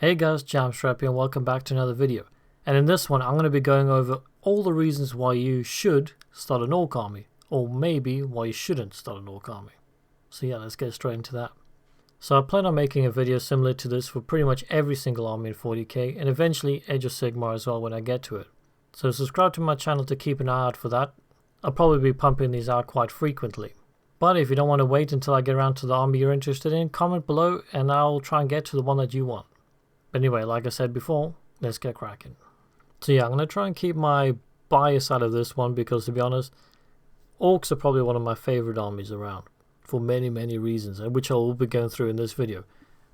Hey guys, Jamstrap here and welcome back to another video. And in this one I'm going to be going over all the reasons why you should start an orc army, or maybe why you shouldn't start an orc army. So yeah, let's get straight into that. So I plan on making a video similar to this for pretty much every single army in 40k and eventually Age of Sigmar as well when I get to it. So subscribe to my channel to keep an eye out for that. I'll probably be pumping these out quite frequently. But if you don't want to wait until I get around to the army you're interested in, comment below and I'll try and get to the one that you want. But anyway, like I said before, let's get cracking. So yeah, I'm going to try and keep my bias out of this one because, to be honest, orcs are probably one of my favorite armies around for many reasons, which I'll be going through in this video.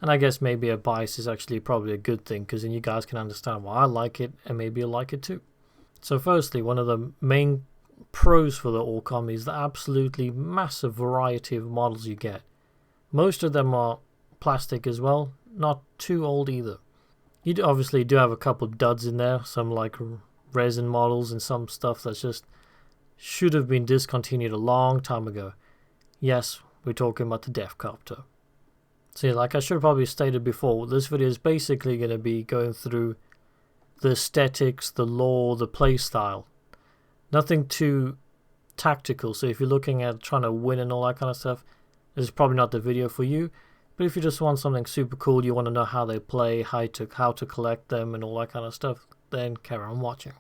And I guess maybe a bias is actually probably a good thing because then you guys can understand why I like it and maybe you'll like it too. So firstly, one of the main pros for the orc army is the absolutely massive variety of models you get. Most of them are plastic as well, not too old either. You obviously do have a couple of duds in there, some like resin models and some stuff that's just should have been discontinued a long time ago. Yes, we're talking about the Death Copter. So yeah, like I should have probably stated before, this video is basically going to be going through the aesthetics, the lore, the playstyle. Nothing too tactical, so if you're looking at trying to win and all that kind of stuff, this is probably not the video for you. But if you just want something super cool, you want to know how they play, how to collect them and all that kind of stuff, then carry on watching.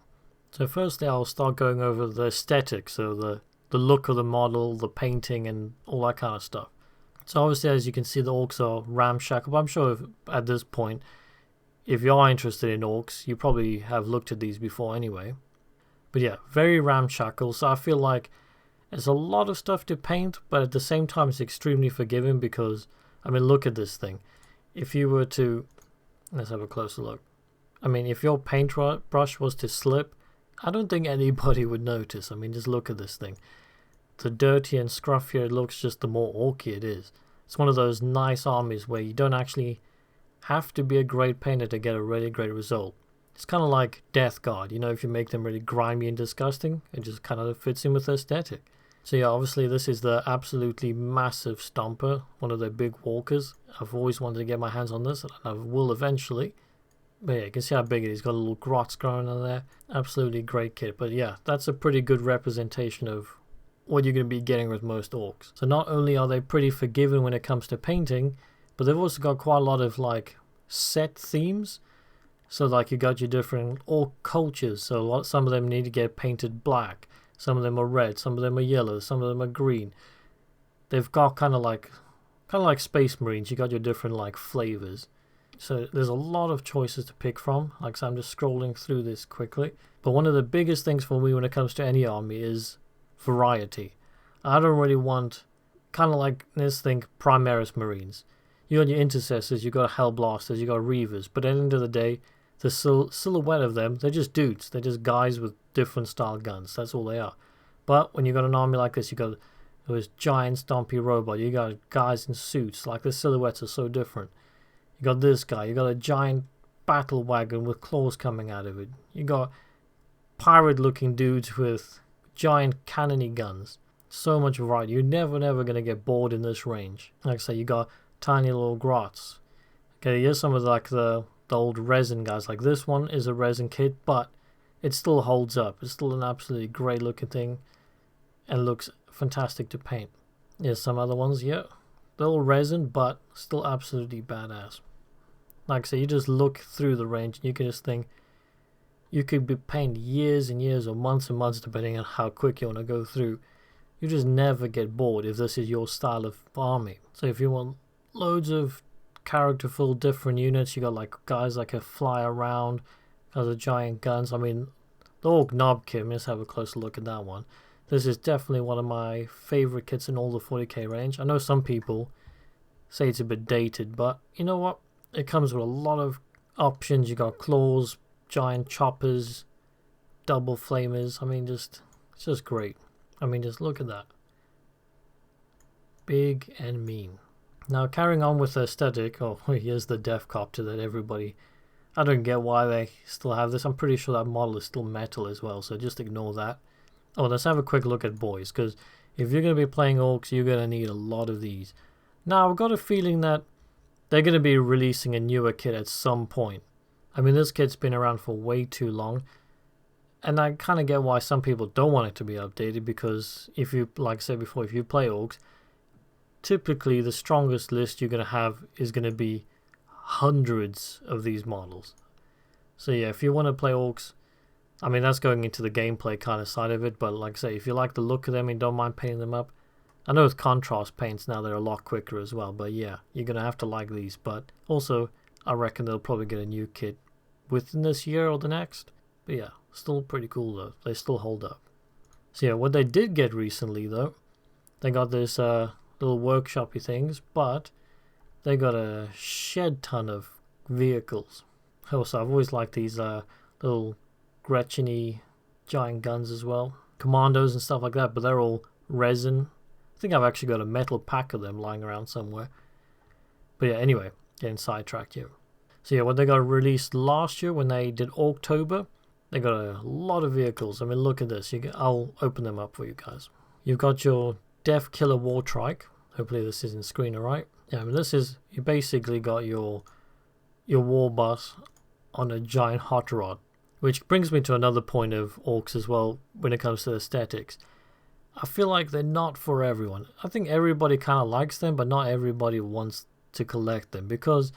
So firstly I'll start going over the aesthetics, so the look of the model, the painting and all that kind of stuff. So obviously as you can see the orcs are ramshackle, but I'm sure at this point, if you are interested in orcs, you probably have looked at these before anyway. But yeah, very ramshackle, so I feel like there's a lot of stuff to paint, but at the same time it's extremely forgiving because I mean, look at this thing. If you were to, let's have a closer look. I mean, if your paintbrush was to slip, I don't think anybody would notice. I mean, just look at this thing. The dirtier and scruffier it looks, just the more orky it is. It's one of those nice armies where you don't actually have to be a great painter to get a really great result. It's kind of like Death Guard, you know, if you make them really grimy and disgusting, it just kind of fits in with the aesthetic. So yeah, obviously this is the absolutely massive Stomper, one of the big walkers. I've always wanted to get my hands on this, and I will eventually. But yeah, you can see how big it is. Got a little grots growing on there. Absolutely great kit. But yeah, that's a pretty good representation of what you're going to be getting with most orcs. So not only are they pretty forgiving when it comes to painting, but they've also got quite a lot of like set themes. So like you got your different orc cultures. So some of them need to get painted black. Some of them are red, some of them are yellow, some of them are green. They've got kind of like Space Marines. You got your different like flavors. So there's a lot of choices to pick from. Like so I'm just scrolling through this quickly. But one of the biggest things for me when it comes to any army is variety. I don't really want kind of like this thing Primaris Marines. You got your Intercessors, you got Hellblasters, you got Reavers. But at the end of the day, the silhouette of them, they're just dudes. They're just guys with different style guns. That's all they are. But when you got an army like this, you got those giant stompy robots. You got guys in suits. Like the silhouettes are so different. You got this guy. You got a giant battle wagon with claws coming out of it. You got pirate-looking dudes with giant cannony guns. So much variety. You're never gonna get bored in this range. Like I say, you got tiny little grots. Okay, here's some of like the old resin guys. Like this one is a resin kit, but it still holds up. It's still an absolutely great looking thing and looks fantastic to paint. Here's some other ones, yeah. They're all resin, but still absolutely badass. Like I say, you just look through the range and you can just think you could be painting years and years or months and months depending on how quick you want to go through. You just never get bored if this is your style of army. So if you want loads of characterful different units, you got like guys like a fly around, guys with giant guns. I mean, the Orc Knob kit, let's have a closer look at that one. This is definitely one of my favorite kits in all the 40k range. I know some people say it's a bit dated, but you know what? It comes with a lot of options. You got claws, giant choppers, double flamers. I mean, it's just great. I mean, just look at that. Big and mean. Now carrying on with the aesthetic, here's the Death Copter that everybody, I don't get why they still have this. I'm pretty sure that model is still metal as well, so just ignore that. Oh, let's have a quick look at boys, because if you're going to be playing orcs, you're going to need a lot of these. Now, I've got a feeling that they're going to be releasing a newer kit at some point. I mean, this kit's been around for way too long, and I kind of get why some people don't want it to be updated, because if you, like I said before, if you play ORKS, typically the strongest list you're going to have is going to be hundreds of these models. So yeah, if you want to play ORKS, I mean, that's going into the gameplay kind of side of it, but like I say, if you like the look of them and don't mind painting them up, I know with contrast paints now they're a lot quicker as well, but yeah, you're going to have to like these. But also, I reckon they'll probably get a new kit within this year or the next. But yeah, still pretty cool though. They still hold up. So yeah, what they did get recently though, they got this little workshopy things, but they got a shed ton of vehicles. Also, I've always liked these little Gretchen-y giant guns as well. Commandos and stuff like that, but they're all resin. I think I've actually got a metal pack of them lying around somewhere. But yeah, anyway, getting sidetracked here. So yeah, when they got released last year, when they did October, they got a lot of vehicles. I mean, look at this. I'll open them up for you guys. You've got your Death Killer War Trike. Hopefully this isn't screen alright. Yeah, I mean, this is, you basically got your war bus on a giant hot rod. Which brings me to another point of ORKS as well when it comes to aesthetics. I feel like they're not for everyone. I think everybody kind of likes them, but not everybody wants to collect them, because,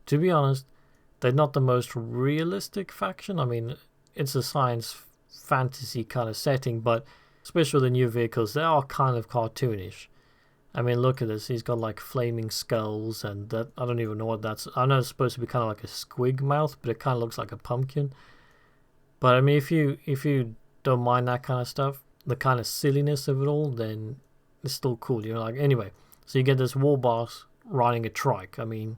to be honest, they're not the most realistic faction. I mean, it's a science fantasy kind of setting, but especially with the new vehicles, they are kind of cartoonish. I mean, look at this. He's got like flaming skulls, and that, I don't even know what that's. I know it's supposed to be kind of like a squig mouth, but it kind of looks like a pumpkin. But I mean, if you don't mind that kind of stuff, the kind of silliness of it all, then it's still cool. You know, like, anyway, so you get this war boss riding a trike. I mean,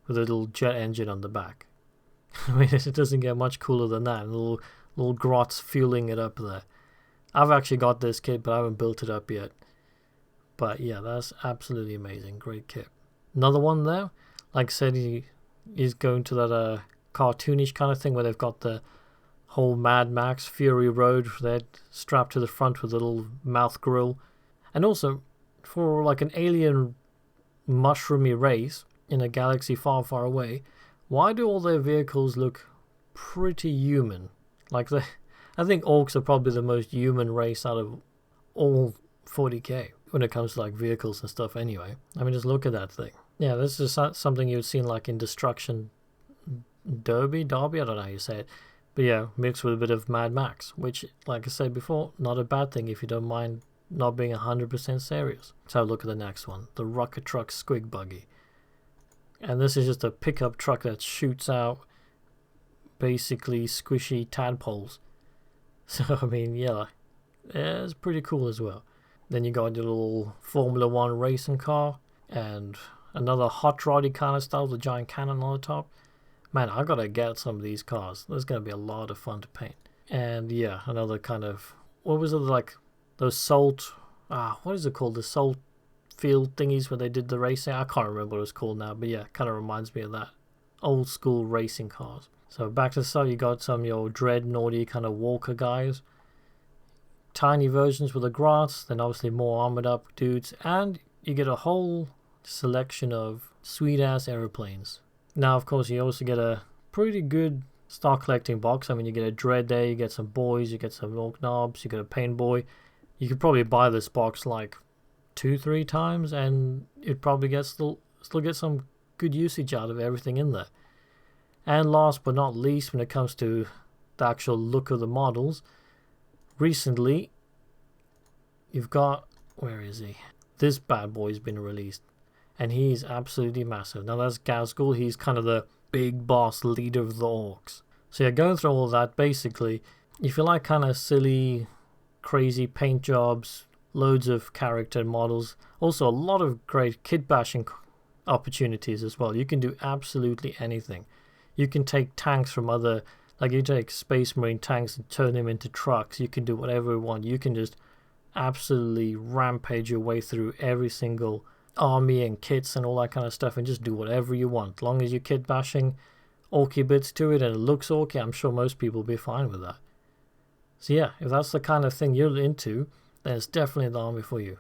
with a little jet engine on the back. I mean, it doesn't get much cooler than that. And little grots fueling it up there. I've actually got this kit, but I haven't built it up yet. But yeah, that's absolutely amazing. Great kit. Another one there, like I said, he's going to that cartoonish kind of thing where they've got the whole Mad Max Fury Road there strapped to the front with a little mouth grill. And also, for like an alien mushroomy race in a galaxy far, far away, why do all their vehicles look pretty human? Like, I think ORKS are probably the most human race out of all 40k when it comes to like vehicles and stuff anyway. I mean, just look at that thing. Yeah, this is something you've seen like in Destruction Derby, I don't know how you say it. But yeah, mixed with a bit of Mad Max, which, like I said before, not a bad thing if you don't mind not being 100% serious. Let's have a look at the next one, the Rocket Truck Squig Buggy. And this is just a pickup truck that shoots out basically squishy tadpoles. So, I mean, yeah, it's pretty cool as well. Then you got your little Formula 1 racing car, and another hot roddy kind of style with a giant cannon on the top. Man, I gotta get some of these cars. There's gonna be a lot of fun to paint. And yeah, another kind of, what was it, like those salt, what is it called? The salt field thingies where they did the racing. I can't remember what it's called now, but yeah, kind of reminds me of that. Old school racing cars. So back to the start, you got some of your dreadnoughty kind of walker guys. Tiny versions with the grass, then obviously more armored up dudes, and you get a whole selection of sweet ass airplanes. Now, of course, you also get a pretty good star collecting box. I mean, you get a Dread Day, you get some boys, you get some Orc Knobs, you get a Pain Boy. You could probably buy this box like 2-3 times, and you'd probably still get some good usage out of everything in there. And last but not least, when it comes to the actual look of the models, recently you've got, where is he? This bad boy's been released. And he's absolutely massive. Now that's Gazgul. He's kind of the big boss leader of the Orcs. So yeah, going through all that, basically, if you like kind of silly, crazy paint jobs, loads of character models, also a lot of great kit bashing opportunities as well. You can do absolutely anything. You can take tanks from other, like you take Space Marine tanks and turn them into trucks. You can do whatever you want. You can just absolutely rampage your way through every single army and kits and all that kind of stuff and just do whatever you want. As long as you're kit bashing orky bits to it and it looks orky, I'm sure most people will be fine with that. So yeah, if that's the kind of thing you're into, then it's definitely the army for you.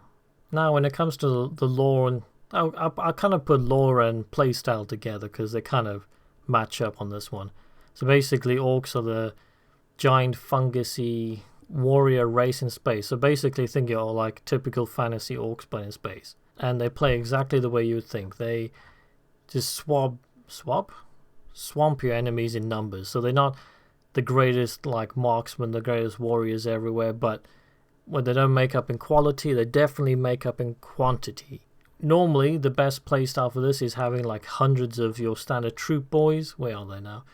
Now when it comes to the lore and I kind of put lore and playstyle together because they kind of match up on this one. So basically, orcs are the giant fungusy warrior race in space. So basically, think you're like typical fantasy orcs but in space, and they play exactly the way you would think. They just swamp your enemies in numbers. So they're not the greatest like marksmen, the greatest warriors everywhere, but when they don't make up in quality, they definitely make up in quantity. Normally, the best playstyle for this is having like hundreds of your standard troop boys. Where are they now?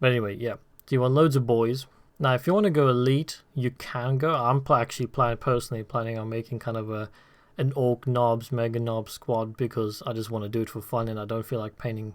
But anyway, yeah. So you want loads of boys. Now, if you want to go elite, you can go. I'm actually personally planning on making kind of an orc knobs, mega knob squad, because I just want to do it for fun and I don't feel like painting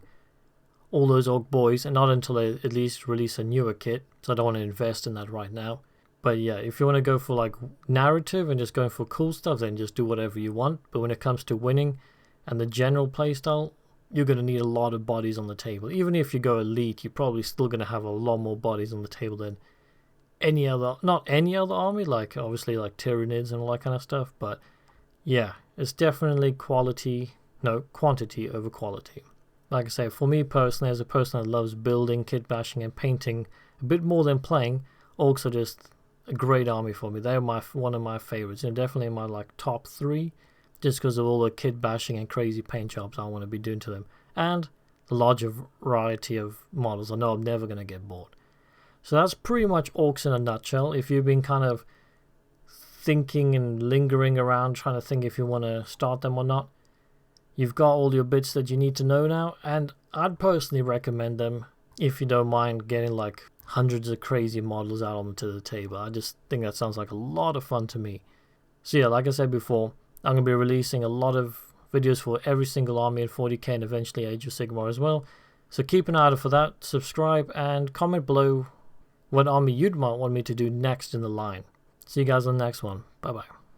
all those orc boys, and not until they at least release a newer kit, so I don't want to invest in that right now. But yeah, if you want to go for like narrative and just going for cool stuff, then just do whatever you want. But when it comes to winning and the general playstyle, you're going to need a lot of bodies on the table. Even if you go elite, you're probably still going to have a lot more bodies on the table than any other, not any other army, like obviously like Tyranids and all that kind of stuff. But yeah, it's definitely quantity over quality. Like I say, for me personally, as a person that loves building, kit bashing and painting a bit more than playing, orcs are just a great army for me. They're one of my favorites, and definitely in my like top 3, just because of all the kit bashing and crazy paint jobs I want to be doing to them, and the larger variety of models. I know I'm never going to get bored. So that's pretty much orcs in a nutshell. If you've been kind of thinking and lingering around trying to think if you want to start them or not, you've got all your bits that you need to know now, and I'd personally recommend them if you don't mind getting like hundreds of crazy models out onto the table. I just think that sounds like a lot of fun to me. So yeah, like I said before, I'm going to be releasing a lot of videos for every single army in 40k and eventually Age of Sigmar as well. So keep an eye out for that, subscribe, and comment below what army you'd want me to do next in the line. See you guys on the next one. Bye bye.